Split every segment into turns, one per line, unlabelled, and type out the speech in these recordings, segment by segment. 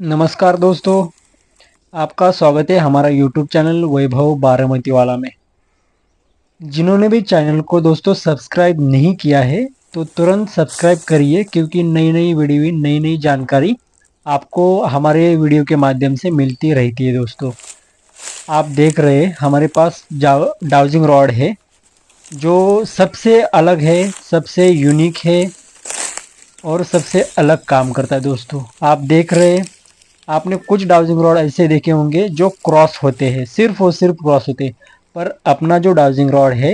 नमस्कार दोस्तों, आपका स्वागत है हमारा यूट्यूब चैनल वैभव बारामती वाला में। जिन्होंने भी चैनल को दोस्तों सब्सक्राइब नहीं किया है तो तुरंत सब्सक्राइब करिए, क्योंकि नई नई वीडियो नई नई जानकारी आपको हमारे वीडियो के माध्यम से मिलती रहती है। दोस्तों, आप देख रहे हैं हमारे पास डाउजिंग रॉड है जो सबसे अलग है, सबसे यूनिक है और सबसे अलग काम करता है। दोस्तों, आप देख रहे हैं, आपने कुछ डाउजिंग रॉड ऐसे देखे होंगे जो क्रॉस होते हैं, सिर्फ और सिर्फ क्रॉस होते हैं। पर अपना जो डाउजिंग रॉड है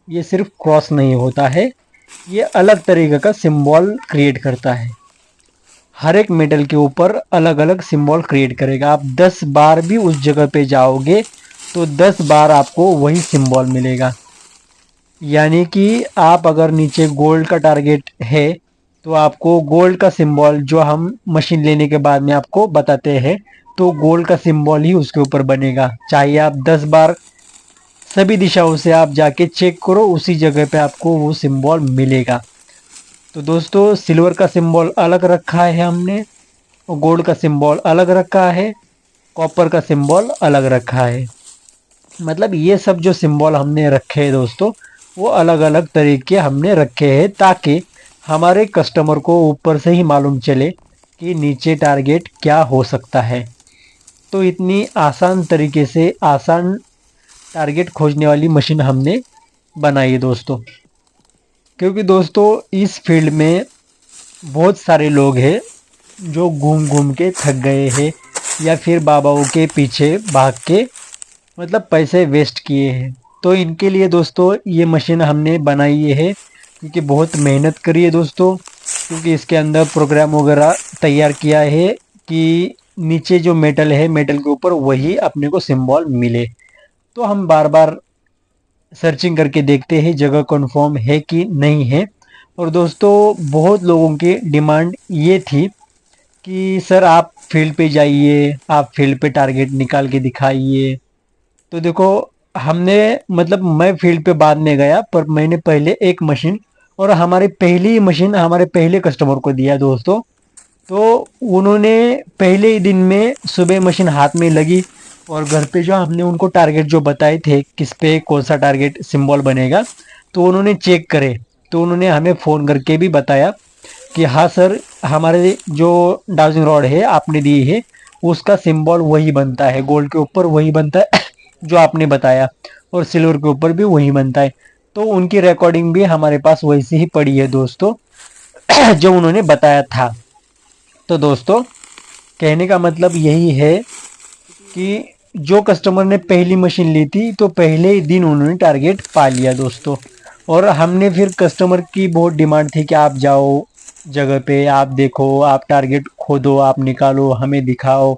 ये सिर्फ क्रॉस नहीं होता है, ये अलग तरीके का सिंबल क्रिएट करता है। हर एक मेटल के ऊपर अलग अलग सिंबल क्रिएट करेगा। आप 10 बार भी उस जगह पे जाओगे तो 10 बार आपको वही सिंबल मिलेगा। यानी कि आप अगर नीचे गोल्ड का टारगेट है तो आपको गोल्ड का सिंबल जो हम मशीन लेने के बाद में आपको बताते हैं, तो गोल्ड का सिंबल ही उसके ऊपर बनेगा। चाहे आप 10 बार सभी दिशाओं से आप जाके चेक करो, उसी जगह पे आपको वो सिंबल मिलेगा। तो दोस्तों, सिल्वर का सिंबल अलग रखा है हमने, और गोल्ड का सिंबल अलग रखा है, कॉपर का सिंबल अलग रखा है। मतलब ये सब जो सिंबल हमने रखे हैं दोस्तों, वो अलग अलग तरीके हमने रखे हैं ताकि हमारे कस्टमर को ऊपर से ही मालूम चले कि नीचे टारगेट क्या हो सकता है। तो इतनी आसान तरीके से आसान टारगेट खोजने वाली मशीन हमने बनाई है दोस्तों। क्योंकि दोस्तों इस फील्ड में बहुत सारे लोग हैं जो घूम घूम के थक गए हैं, या फिर बाबाओं के पीछे भाग के मतलब पैसे वेस्ट किए हैं। तो इनके लिए दोस्तों ये मशीन हमने बनाई है, क्योंकि बहुत मेहनत करी है दोस्तों। क्योंकि इसके अंदर प्रोग्राम वगैरह तैयार किया है कि नीचे जो मेटल है, मेटल के ऊपर वही अपने को सिंबल मिले। तो हम बार बार सर्चिंग करके देखते हैं जगह कन्फर्म है कि नहीं है। और दोस्तों, बहुत लोगों की डिमांड ये थी कि सर आप फील्ड पे जाइए, आप फील्ड पे टारगेट निकाल के दिखाइए। तो देखो, हमने मतलब मैं फील्ड पे बाद में गया, पर मैंने पहले एक मशीन और हमारी पहली मशीन हमारे पहले कस्टमर को दिया दोस्तों। तो उन्होंने पहले ही दिन में सुबह मशीन हाथ में लगी, और घर पे जो हमने उनको टारगेट जो बताए थे किस पे कौन सा टारगेट सिंबल बनेगा, तो उन्होंने चेक करे। तो उन्होंने हमें फ़ोन करके भी बताया कि हाँ सर, हमारे जो डाउजिंग रॉड है आपने दी है उसका सिंबल वही बनता है, गोल्ड के ऊपर वही बनता है जो आपने बताया, और सिल्वर के ऊपर भी वही बनता है। तो उनकी रिकॉर्डिंग भी हमारे पास वैसी ही पड़ी है दोस्तों जो उन्होंने बताया था। तो दोस्तों, कहने का मतलब यही है कि जो कस्टमर ने पहली मशीन ली थी तो पहले ही दिन उन्होंने टारगेट पा लिया दोस्तों। और हमने फिर कस्टमर की बहुत डिमांड थी कि आप जाओ जगह पे, आप देखो, आप टारगेट खोदो, आप निकालो, हमें दिखाओ।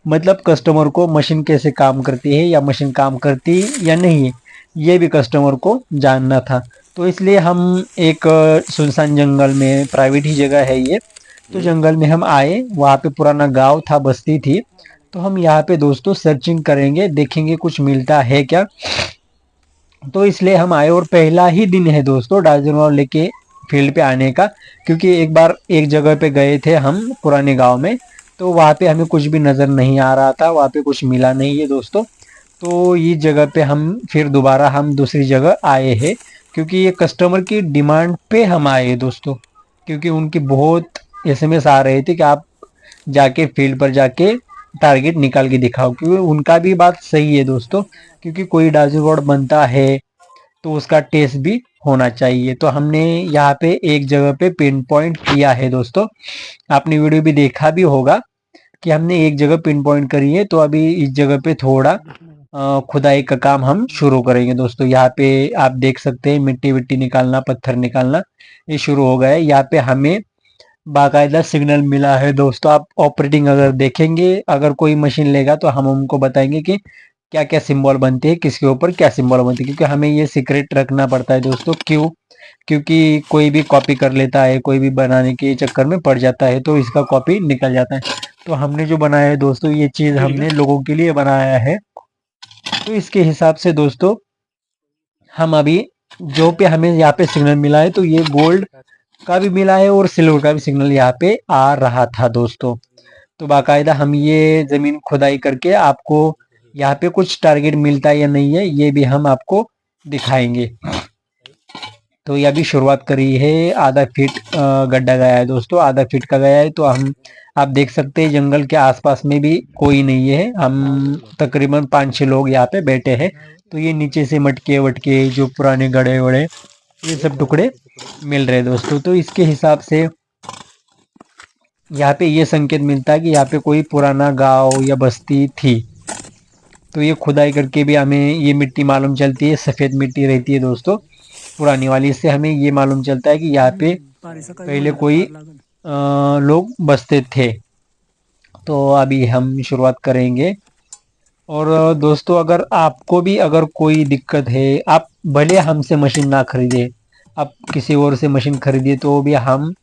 मतलब कस्टमर को मशीन कैसे काम करती है या मशीन काम करती या नहीं है, ये भी कस्टमर को जानना था। तो इसलिए हम एक सुनसान जंगल में, प्राइवेट ही जगह है ये, तो जंगल में हम आए। वहाँ पे पुराना गांव था, बस्ती थी। तो हम यहाँ पे दोस्तों सर्चिंग करेंगे, देखेंगे कुछ मिलता है क्या। तो इसलिए हम आए, और पहला ही दिन है दोस्तों डार्जिलिंग लेके फील्ड पे आने का। क्योंकि एक बार एक जगह पे गए थे हम पुराने गांव में, तो वहाँ पे हमें कुछ भी नज़र नहीं आ रहा था, वहाँ पे कुछ मिला नहीं है दोस्तों। तो ये जगह पे हम फिर दोबारा हम दूसरी जगह आए हैं, क्योंकि ये कस्टमर की डिमांड पे हम आए हैं दोस्तों। क्योंकि उनकी बहुत एसएमएस आ रहे थे कि आप जाके फील्ड पर जाके टारगेट निकाल के दिखाओ। क्योंकि उनका भी बात सही है दोस्तों, क्योंकि कोई डाउजिंग रोड बनता है तो उसका टेस्ट भी होना चाहिए। तो हमने यहाँ पे एक जगह पे पिन पॉइंट किया है दोस्तों। आपने वीडियो भी देखा भी होगा कि हमने एक जगह पिन पॉइंट करी है। तो अभी इस जगह पे थोड़ा खुदाई का काम हम शुरू करेंगे दोस्तों। यहाँ पे आप देख सकते हैं मिट्टी विट्टी निकालना, पत्थर निकालना ये शुरू हो गया है। यहाँ पे हमें बाकायदा सिग्नल मिला है दोस्तों। आप ऑपरेटिंग अगर देखेंगे, अगर कोई मशीन लेगा तो हम उनको बताएंगे कि क्या क्या सिंबल बनते हैं, किसके ऊपर क्या सिंबल बनते हैं। क्योंकि हमें ये सीक्रेट रखना पड़ता है दोस्तों। क्यों? क्योंकि कोई भी कॉपी कर लेता है, कोई भी बनाने के चक्कर में पड़ जाता है तो इसका कॉपी निकल जाता है। तो हमने जो बनाया है दोस्तों, ये चीज़ हमने लोगों के लिए बनाया है। तो इसके हिसाब से दोस्तों, हम अभी जो पे हमें यहाँ पे सिग्नल मिला है, तो ये गोल्ड का भी मिला है और सिल्वर का भी सिग्नल यहाँ पे आ रहा था दोस्तों। तो बाकायदा हम ये ज़मीन खुदाई करके आपको यहाँ पे कुछ टारगेट मिलता है या नहीं है, ये भी हम आपको दिखाएंगे। तो ये अभी शुरुआत करी है, आधा फीट गड्ढा गया है दोस्तों, आधा फीट का गया है। तो हम आप देख सकते हैं जंगल के आसपास में भी कोई नहीं है, हम तकरीबन 5-6 लोग यहाँ पे बैठे हैं। तो ये नीचे से मटके वटके जो पुराने गड़े वड़े ये सब टुकड़े मिल रहे हैं दोस्तों। तो इसके हिसाब से यहाँ पे ये संकेत मिलता है कि यहाँ पे कोई पुराना गांव या बस्ती थी। तो ये खुदाई करके भी हमें ये मिट्टी मालूम चलती है, सफ़ेद मिट्टी रहती है दोस्तों पुरानी वाली। इससे हमें ये मालूम चलता है कि यहाँ पे पहले कोई लोग बसते थे। तो अभी हम शुरुआत करेंगे। और दोस्तों अगर आपको भी अगर कोई दिक्कत है, आप भले हमसे मशीन ना खरीदे, आप किसी और से मशीन खरीदिए, तो भी हम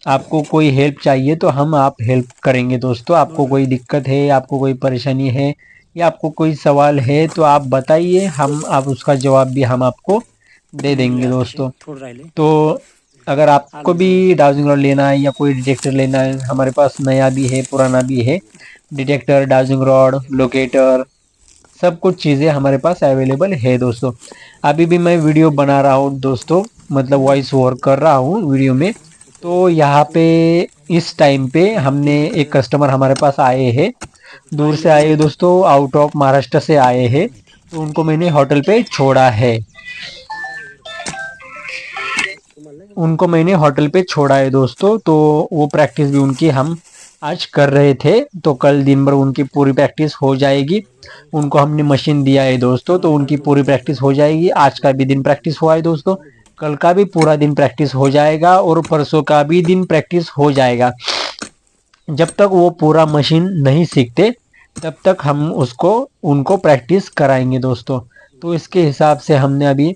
आपको कोई हेल्प चाहिए तो हम आप हेल्प करेंगे दोस्तों। आपको कोई दिक्कत है, आपको कोई परेशानी है या आपको कोई सवाल है तो आप बताइए, हम आप उसका जवाब भी हम आपको दे देंगे दोस्तों। तो अगर आपको भी डाउजिंग रॉड लेना है या कोई डिटेक्टर लेना है, हमारे पास नया भी है पुराना भी है, डिटेक्टर, डाउजिंग रॉड, लोकेटर, सब कुछ चीज़ें हमारे पास अवेलेबल है दोस्तों। अभी भी मैं वीडियो बना रहा हूँ दोस्तों, मतलब वॉइस ओवर कर रहा हूँ वीडियो में। तो यहाँ पे इस टाइम पे हमने एक कस्टमर हमारे पास आए हैं, दूर से आए दोस्तों, आउट ऑफ महाराष्ट्र से आए हैं। तो उनको मैंने होटल पे छोड़ा है, उनको मैंने होटल पे छोड़ा है दोस्तों। तो वो प्रैक्टिस भी उनकी हम आज कर रहे थे। तो कल दिन भर उनकी पूरी प्रैक्टिस हो जाएगी। उनको हमने मशीन दिया है दोस्तों, तो उनकी पूरी प्रैक्टिस हो जाएगी। आज का भी दिन प्रैक्टिस हुआ है दोस्तों, कल का भी पूरा दिन प्रैक्टिस हो जाएगा और परसों का भी दिन प्रैक्टिस हो जाएगा। जब तक वो पूरा मशीन नहीं सीखते तब तक हम उसको उनको प्रैक्टिस कराएंगे दोस्तों। तो इसके हिसाब से हमने अभी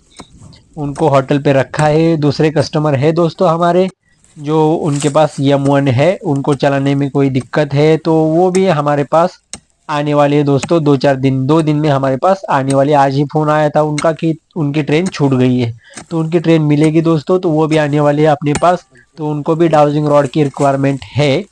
उनको होटल पे रखा है। दूसरे कस्टमर है दोस्तों हमारे जो उनके पास M1 है, उनको चलाने में कोई दिक्कत है तो वो भी हमारे पास आने वाले हैं दोस्तों। 2 दिन में हमारे पास आने वाले। आज ही फ़ोन आया था उनका कि उनकी ट्रेन छूट गई है, तो उनकी ट्रेन मिलेगी दोस्तों, तो वो भी आने वाले हैं अपने पास। तो उनको भी डाउजिंग रॉड की रिक्वायरमेंट है।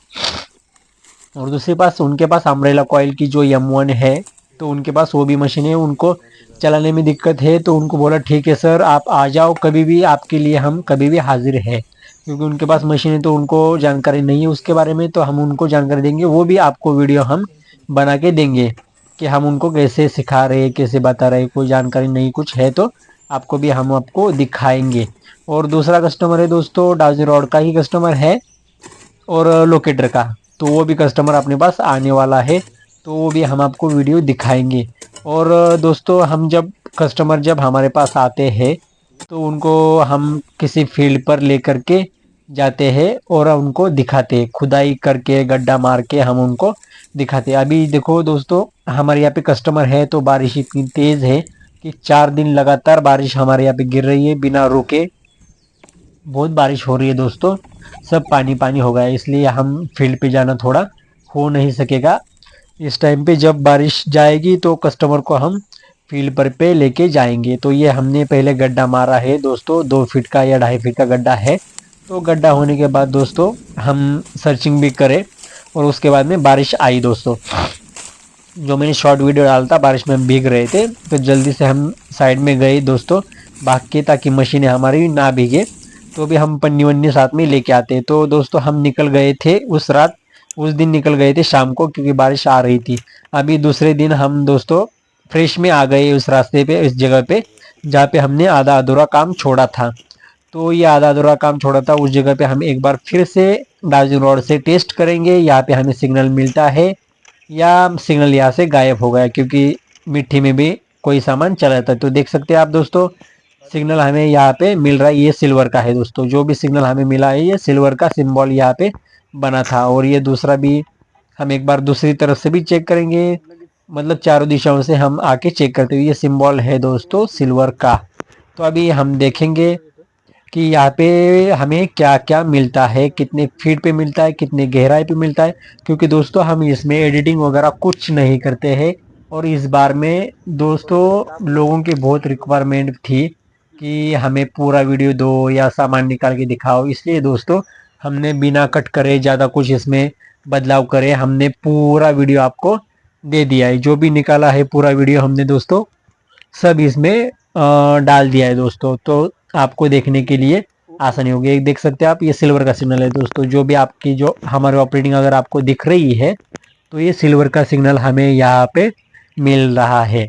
और दूसरे पास उनके पास अम्ब्रेला कॉइल की जो M1 है, तो उनके पास वो भी मशीन है, उनको चलाने में दिक्कत है। तो उनको बोला ठीक है सर, आप आ जाओ कभी भी, आपके लिए हम कभी भी हाजिर है। क्योंकि उनके पास मशीन है तो उनको जानकारी नहीं है उसके बारे में, तो हम उनको जानकारी देंगे। वो भी आपको वीडियो हम बना के देंगे कि हम उनको कैसे सिखा रहे, कैसे बता रहे। कोई जानकारी नहीं कुछ है तो आपको भी हम आपको दिखाएंगे। और दूसरा कस्टमर है दोस्तों, डाउजिंग रॉड का ही कस्टमर है और लोकेटर का, तो वो भी कस्टमर अपने पास आने वाला है। तो वो भी हम आपको वीडियो दिखाएंगे। और दोस्तों हम जब हमारे पास आते हैं तो उनको हम किसी फील्ड पर लेकर के जाते हैं और उनको दिखाते हैं, खुदाई करके गड्ढा मार के हम उनको दिखाते हैं। अभी देखो दोस्तों हमारे यहाँ पे कस्टमर है, तो बारिश इतनी तेज़ है कि 4 दिन लगातार बारिश हमारे यहाँ पे गिर रही है बिना रुके। बहुत बारिश हो रही है दोस्तों, सब पानी पानी हो गया है, इसलिए हम फील्ड पे जाना थोड़ा हो नहीं सकेगा इस टाइम पे। जब बारिश जाएगी तो कस्टमर को हम फील्ड पर पे लेके जाएंगे। तो ये हमने पहले गड्ढा मारा है दोस्तों, 2 फीट का या 2.5 फीट का गड्ढा है। तो गड्ढा होने के बाद दोस्तों हम सर्चिंग भी करें और उसके बाद में बारिश आई दोस्तों। जो मैंने शॉर्ट वीडियो डाला था, बारिश में हम भीग रहे थे तो जल्दी से हम साइड में गए दोस्तों भाग के, ताकि मशीनें हमारी ना भीगे। तो भी हम पन्नी वन्नी साथ में लेके आते। तो दोस्तों हम निकल गए थे उस दिन निकल गए थे शाम को, क्योंकि बारिश आ रही थी। अभी दूसरे दिन हम दोस्तों फ्रेश में आ गए उस रास्ते पे, इस जगह पे जहाँ पे हमने आधा अधूरा काम छोड़ा था। तो ये आधा अधूरा काम छोड़ा था उस जगह पे हम एक बार फिर से डाउजिंग रॉड से टेस्ट करेंगे, यहाँ पे हमें सिग्नल मिलता है या सिग्नल यहाँ से गायब हो गया, क्योंकि मिट्टी में भी कोई सामान चला जाता है। तो देख सकते हैं आप दोस्तों, सिग्नल हमें यहाँ पे मिल रहा है, ये सिल्वर का है दोस्तों। जो भी सिग्नल हमें मिला है ये सिल्वर का सिंबल यहाँ पे बना था। और ये दूसरा भी हम एक बार दूसरी तरफ से भी चेक करेंगे, मतलब चारों दिशाओं से हम आके चेक करते हुए, ये सिंबल है दोस्तों सिल्वर का। तो अभी हम देखेंगे कि यहाँ पे हमें क्या क्या मिलता है, कितने फीट पे मिलता है, कितने गहराई पे मिलता है। क्योंकि दोस्तों हम इसमें एडिटिंग वगैरह कुछ नहीं करते हैं। और इस बार में दोस्तों लोगों की बहुत रिक्वायरमेंट थी कि हमें पूरा वीडियो दो या सामान निकाल के दिखाओ, इसलिए दोस्तों हमने बिना कट करे ज़्यादा कुछ इसमें बदलाव करे, हमने पूरा वीडियो आपको दे दिया है। जो भी निकाला है पूरा वीडियो हमने दोस्तों सब इसमें डाल दिया है दोस्तों, तो आपको देखने के लिए आसानी होगी। एक देख सकते हैं आप, ये सिल्वर का सिग्नल है दोस्तों। जो भी आपकी जो हमारी ऑपरेटिंग अगर आपको दिख रही है तो ये सिल्वर का सिग्नल हमें यहाँ पे मिल रहा है।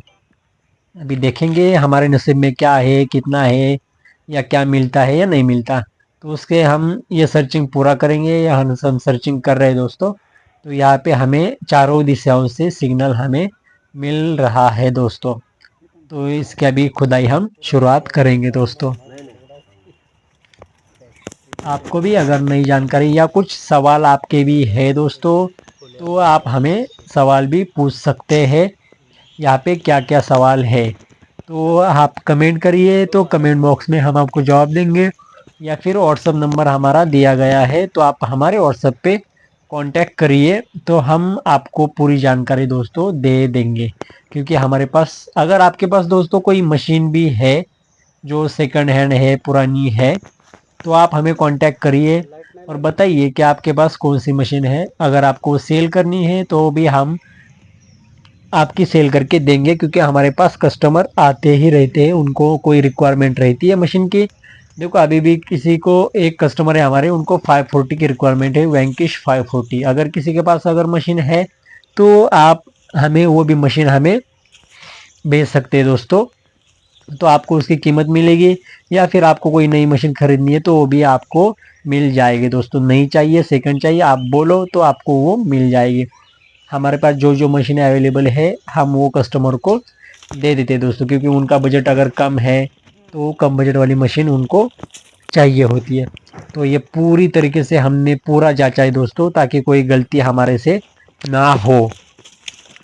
अभी देखेंगे हमारे नसीब में क्या है, कितना है, या क्या मिलता है या नहीं मिलता। तो उसके हम ये सर्चिंग पूरा करेंगे, या हम सर्चिंग कर रहे हैं दोस्तों। तो यहाँ पे हमें चारों दिशाओं से सिग्नल हमें मिल रहा है दोस्तों। तो इसके अभी खुदाई हम शुरुआत करेंगे दोस्तों। आपको भी अगर नई जानकारी या कुछ सवाल आपके भी है दोस्तों, तो आप हमें सवाल भी पूछ सकते हैं। यहाँ पे क्या क्या सवाल है तो आप कमेंट करिए, तो कमेंट बॉक्स में हम आपको जवाब देंगे। या फिर व्हाट्सअप नंबर हमारा दिया गया है, तो आप हमारे व्हाट्सअप पे कांटेक्ट करिए, तो हम आपको पूरी जानकारी दोस्तों दे देंगे। क्योंकि हमारे पास, अगर आपके पास दोस्तों कोई मशीन भी है जो सेकंड हैंड है, पुरानी है, तो आप हमें कांटेक्ट करिए और बताइए कि आपके पास कौन सी मशीन है। अगर आपको सेल करनी है तो भी हम आपकी सेल करके देंगे, क्योंकि हमारे पास कस्टमर आते ही रहते हैं, उनको कोई रिक्वायरमेंट रहती है मशीन की। देखो अभी भी किसी को, एक कस्टमर है हमारे, उनको 540 की रिक्वायरमेंट है, वैंकिश 540। अगर किसी के पास अगर मशीन है तो आप हमें वो भी मशीन हमें भेज सकते हैं दोस्तों। तो आपको उसकी कीमत मिलेगी, या फिर आपको कोई नई मशीन खरीदनी है तो वो भी आपको मिल जाएगी दोस्तों। नई चाहिए, सेकंड चाहिए, आप बोलो तो आपको वो मिल जाएगी। हमारे पास जो जो मशीनें अवेलेबल है हम वो कस्टमर को दे देते हैं दोस्तों, क्योंकि उनका बजट अगर कम है तो कम बजट वाली मशीन उनको चाहिए होती है। तो ये पूरी तरीके से हमने पूरा जांचा है दोस्तों, ताकि कोई गलती हमारे से ना हो।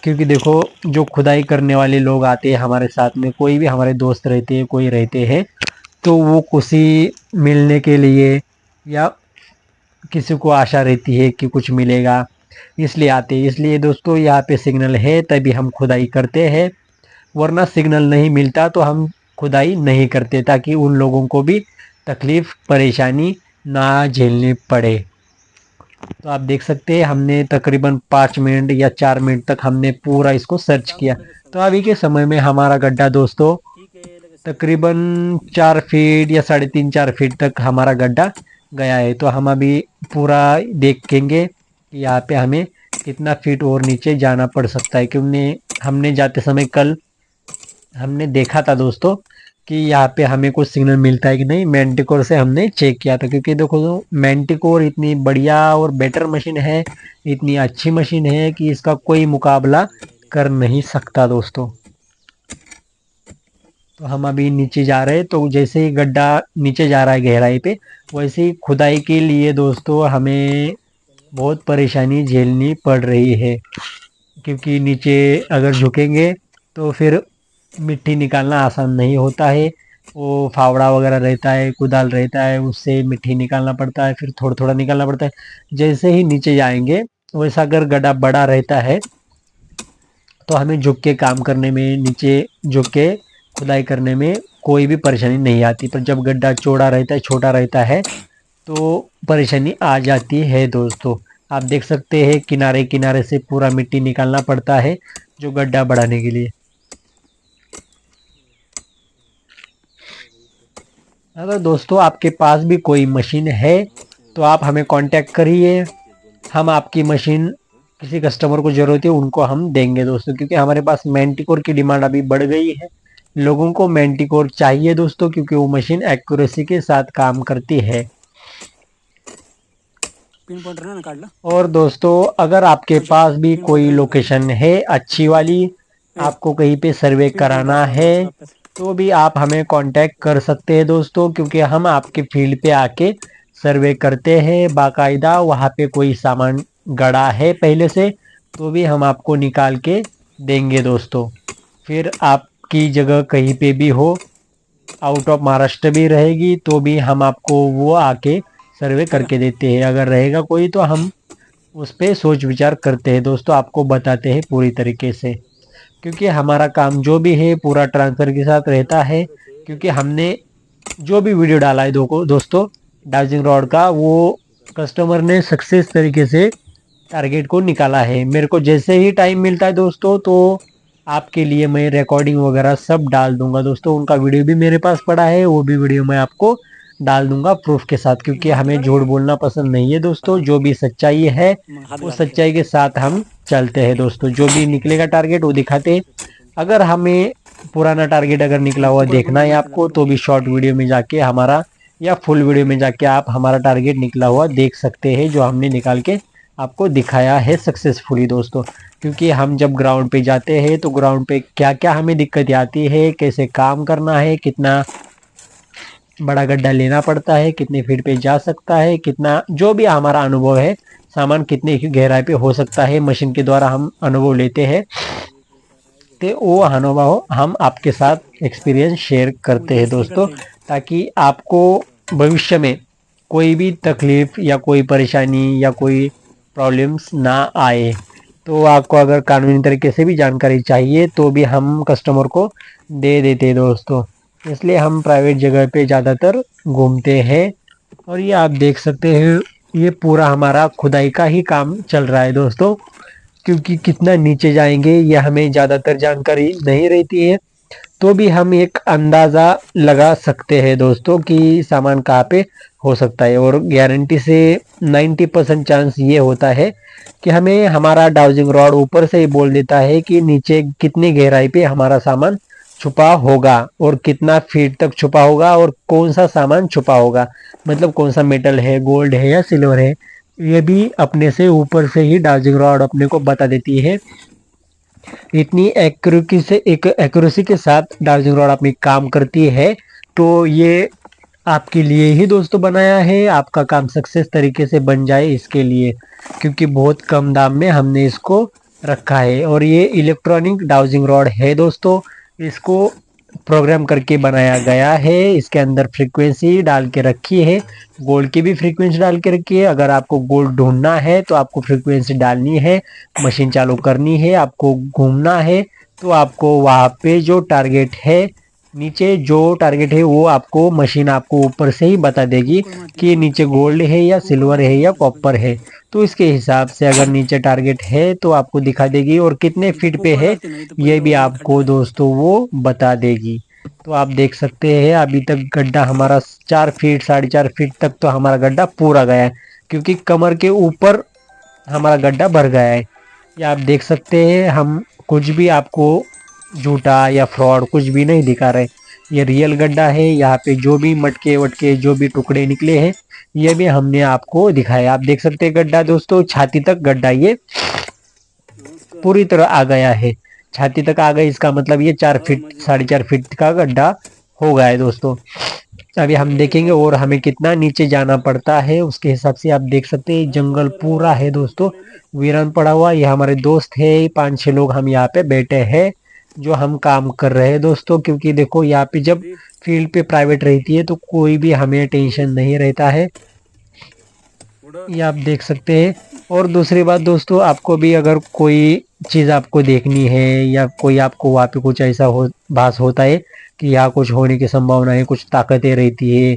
क्योंकि देखो, जो खुदाई करने वाले लोग आते हैं हमारे साथ में, कोई भी हमारे दोस्त रहते हैं, कोई रहते हैं, तो वो खुशी मिलने के लिए या किसी को आशा रहती है कि कुछ मिलेगा, इसलिए आते हैं। इसलिए दोस्तों यहाँ पे सिग्नल है तभी हम खुदाई करते हैं, वरना सिग्नल नहीं मिलता तो हम खुदाई नहीं करते, ताकि उन लोगों को भी तकलीफ परेशानी ना झेलनी पड़े। तो आप देख सकते हैं हमने तकरीबन 5 मिनट या 4 मिनट तक हमने पूरा इसको सर्च किया। तो अभी के समय में हमारा गड्ढा दोस्तों तकरीबन 4 फीट या 3.5 4 फीट तक हमारा गड्ढा गया है। तो हम अभी पूरा देखेंगे कि यहाँ पे हमें कितना फीट और नीचे जाना पड़ सकता है। क्योंकि हमने जाते समय कल हमने देखा था दोस्तों कि यहाँ पे हमें कुछ सिग्नल मिलता है कि नहीं। मैंटिकोर से हमने चेक किया था, क्योंकि देखो मैंटिकोर इतनी बढ़िया और बेटर मशीन है, इतनी अच्छी मशीन है कि इसका कोई मुकाबला कर नहीं सकता दोस्तों। तो हम अभी नीचे जा रहे हैं, तो जैसे ही गड्ढा नीचे जा रहा है गहराई पे, वैसे ही खुदाई के लिए दोस्तों हमें बहुत परेशानी झेलनी पड़ रही है। क्योंकि नीचे अगर झुकेंगे तो फिर मिट्टी निकालना आसान नहीं होता है। वो फावड़ा वगैरह रहता है, कुदाल रहता है, उससे मिट्टी निकालना पड़ता है, फिर थोड़ा थोड़ा निकालना पड़ता है। जैसे ही नीचे जाएंगे, वैसा अगर गड्ढा बड़ा रहता है तो हमें झुक के काम करने में, नीचे झुक के खुदाई करने में कोई भी परेशानी नहीं आती। पर जब गड्ढा चौड़ा रहता है, छोटा रहता है, तो परेशानी आ जाती है दोस्तों। आप देख सकते हैं किनारे किनारे से पूरा मिट्टी निकालना पड़ता है जो गड्ढा बढ़ाने के लिए। अगर दोस्तों आपके पास भी कोई मशीन है तो आप हमें कांटेक्ट करिए, हम आपकी मशीन, किसी कस्टमर को ज़रूरत है उनको हम देंगे दोस्तों। क्योंकि हमारे पास मैंटिकोर की डिमांड अभी बढ़ गई है, लोगों को मैंटिकोर चाहिए दोस्तों, क्योंकि वो मशीन एक्यूरेसी के साथ काम करती है। पिन पॉइंट ना काट लो। और दोस्तों अगर आपके पास भी कोई लोकेशन है अच्छी वाली, आपको कहीं पे सर्वे कराना है, तो भी आप हमें कांटेक्ट कर सकते हैं दोस्तों। क्योंकि हम आपके फील्ड पे आके सर्वे करते हैं बाकायदा। वहाँ पे कोई सामान गड़ा है पहले से तो भी हम आपको निकाल के देंगे दोस्तों। फिर आपकी जगह कहीं पे भी हो, आउट ऑफ महाराष्ट्र भी रहेगी, तो भी हम आपको वो आके सर्वे करके देते हैं। अगर रहेगा कोई तो हम उस पर सोच विचार करते हैं दोस्तों, आपको बताते हैं पूरी तरीके से। क्योंकि हमारा काम जो भी है पूरा ट्रांसफ़र के साथ रहता है। क्योंकि हमने जो भी वीडियो डाला है दोस्तों डाउजिंग रॉड का, वो कस्टमर ने सक्सेस तरीके से टारगेट को निकाला है। मेरे को जैसे ही टाइम मिलता है दोस्तों तो आपके लिए मैं रिकॉर्डिंग वगैरह सब डाल दूंगा दोस्तों। उनका वीडियो भी मेरे पास पड़ा है, वो भी वीडियो मैं आपको डाल दूंगा प्रूफ के साथ, क्योंकि हमें झूठ बोलना पसंद नहीं है दोस्तों। जो भी सच्चाई है वो सच्चाई के साथ हम चलते हैं दोस्तों। जो भी निकलेगा टारगेट वो दिखाते हैं। अगर हमें पुराना टारगेट अगर निकला हुआ देखना है आपको, तो भी शॉर्ट वीडियो में जाके हमारा या फुल वीडियो में जाके आप हमारा टारगेट निकला हुआ देख सकते हैं, जो हमने निकाल के आपको दिखाया है सक्सेसफुली दोस्तों। क्योंकि हम जब ग्राउंड पे जाते हैं तो ग्राउंड पे क्या क्या हमें दिक्कतें आती है, कैसे काम करना है, कितना बड़ा गड्ढा लेना पड़ता है, कितने फीट पे जा सकता है, कितना जो भी हमारा अनुभव है, सामान कितने की गहराई पे हो सकता है, मशीन के द्वारा हम अनुभव लेते हैं। तो वो अनुभव हम आपके साथ एक्सपीरियंस शेयर करते हैं दोस्तों, ताकि आपको भविष्य में कोई भी तकलीफ या कोई परेशानी या कोई प्रॉब्लम्स ना आए। तो आपको अगर कानूनी तरीके से भी जानकारी चाहिए तो भी हम कस्टमर को दे देते हैं दोस्तों। इसलिए हम प्राइवेट जगह पे ज़्यादातर घूमते हैं। और ये आप देख सकते हैं, ये पूरा हमारा खुदाई का ही काम चल रहा है दोस्तों। क्योंकि कितना नीचे जाएंगे ये हमें ज़्यादातर जानकारी नहीं रहती है, तो भी हम एक अंदाज़ा लगा सकते हैं दोस्तों कि सामान कहाँ पे हो सकता है। और गारंटी से 90% चांस ये होता है कि हमें हमारा डाउजिंग रॉड ऊपर से ही बोल देता है कि नीचे कितनी गहराई पे हमारा सामान छुपा होगा और कितना फीट तक छुपा होगा और कौन सा सामान छुपा होगा, मतलब कौन सा मेटल है, गोल्ड है या सिल्वर है। ये भी अपने से ऊपर से ही डाउजिंग रॉड अपने को बता देती है। इतनी एक्यूरेसी के साथ डार्जिलिंग रॉड अपनी काम करती है। तो ये आपके लिए ही दोस्तों बनाया है, आपका काम सक्सेस तरीके से बन जाए इसके लिए, क्योंकि बहुत कम दाम में हमने इसको रखा है। और ये इलेक्ट्रॉनिक डाउजिंग रॉड है दोस्तों, इसको प्रोग्राम करके बनाया गया है। इसके अंदर फ्रीक्वेंसी डाल के रखी है, गोल्ड की भी फ्रीक्वेंसी डाल के रखी है। अगर आपको गोल्ड ढूंढना है तो आपको फ्रीक्वेंसी डालनी है, मशीन चालू करनी है, आपको घूमना है, तो आपको वहाँ पे जो टारगेट है, नीचे जो टारगेट है वो आपको मशीन आपको ऊपर से ही बता देगी कि नीचे गोल्ड है या सिल्वर है या कॉपर है। तो इसके हिसाब से अगर नीचे टारगेट है तो आपको दिखा देगी, और कितने फीट पे है ये भी आपको दोस्तों वो बता देगी। तो आप देख सकते हैं अभी तक गड्ढा हमारा 4 फीट 4.5 फीट तक तो हमारा गड्ढा पूरा गया है, क्योंकि कमर के ऊपर हमारा गड्ढा भर गया है। ये आप देख सकते हैं, हम कुछ भी आपको झूठा या फ्रॉड कुछ भी नहीं दिखा रहे। ये रियल गड्ढा है, यहाँ पे जो भी मटके वटके जो भी टुकड़े निकले हैं ये भी हमने आपको दिखाया। आप देख सकते हैं गड्ढा दोस्तों, छाती तक गड्ढा ये पूरी तरह आ गया है। छाती तक आ गई, इसका मतलब ये 4 फीट 4.5 फीट का गड्ढा हो गया है दोस्तों। अभी हम देखेंगे और हमें कितना नीचे जाना पड़ता है उसके हिसाब से। आप देख सकते हैं जंगल पूरा है दोस्तों, वीरान पड़ा हुआ। ये हमारे दोस्त है, 5-6 लोग हम यहाँ पे बैठे हैं जो हम काम कर रहे हैं दोस्तों। क्योंकि देखो यहाँ पे जब फील्ड पे प्राइवेट रहती है तो कोई भी हमें टेंशन नहीं रहता है, ये आप देख सकते हैं। और दूसरी बात दोस्तों, आपको भी अगर कोई चीज़ आपको देखनी है या कोई आपको वहाँ पे कुछ ऐसा हो भास होता है कि यहाँ कुछ होने की संभावना है, कुछ ताकतें रहती है,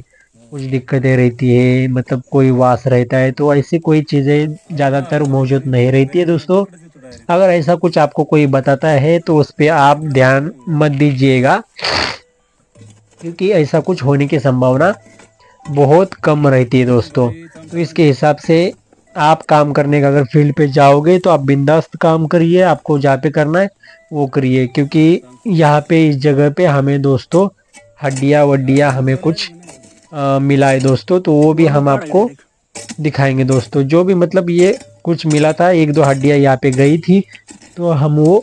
कुछ दिक्कतें रहती है, मतलब कोई वास रहता है, तो ऐसी कोई चीज़ें ज़्यादातर मौजूद नहीं रहती है दोस्तों। अगर ऐसा कुछ आपको कोई बताता है तो उस पर आप ध्यान मत दीजिएगा, क्योंकि ऐसा कुछ होने की संभावना बहुत कम रहती है दोस्तों। तो इसके हिसाब से आप काम करने का अगर फील्ड पे जाओगे तो आप बिंदास्त काम करिए, आपको जहाँ पे करना है वो करिए। क्योंकि यहाँ पे इस जगह पे हमें दोस्तों हड्डियाँ वड्डियाँ हमें कुछ मिला है दोस्तों, तो वो भी हम आपको दिखाएंगे दोस्तों। जो भी मतलब ये कुछ मिला था, 1-2 हड्डियाँ यहाँ पे गई थी, तो हम वो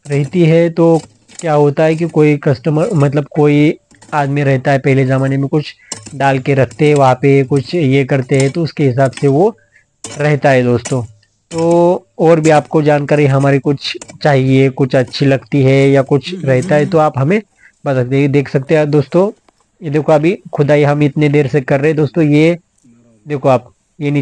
रहती है। तो क्या होता है कि कोई कस्टमर मतलब कोई आदमी रहता है, पहले ज़माने में कुछ डाल के रखते हैं वहाँ पे, कुछ ये करते हैं, तो उसके हिसाब से वो रहता है दोस्तों। तो और भी आपको जानकारी हमारी कुछ चाहिए, कुछ अच्छी लगती है या कुछ रहता है तो आप हमें बता सकते हैं। देख सकते हैं दोस्तों, ये देखो अभी खुदाई हम इतने देर से कर रहे हैं दोस्तों। ये देखो आप, ये नीचे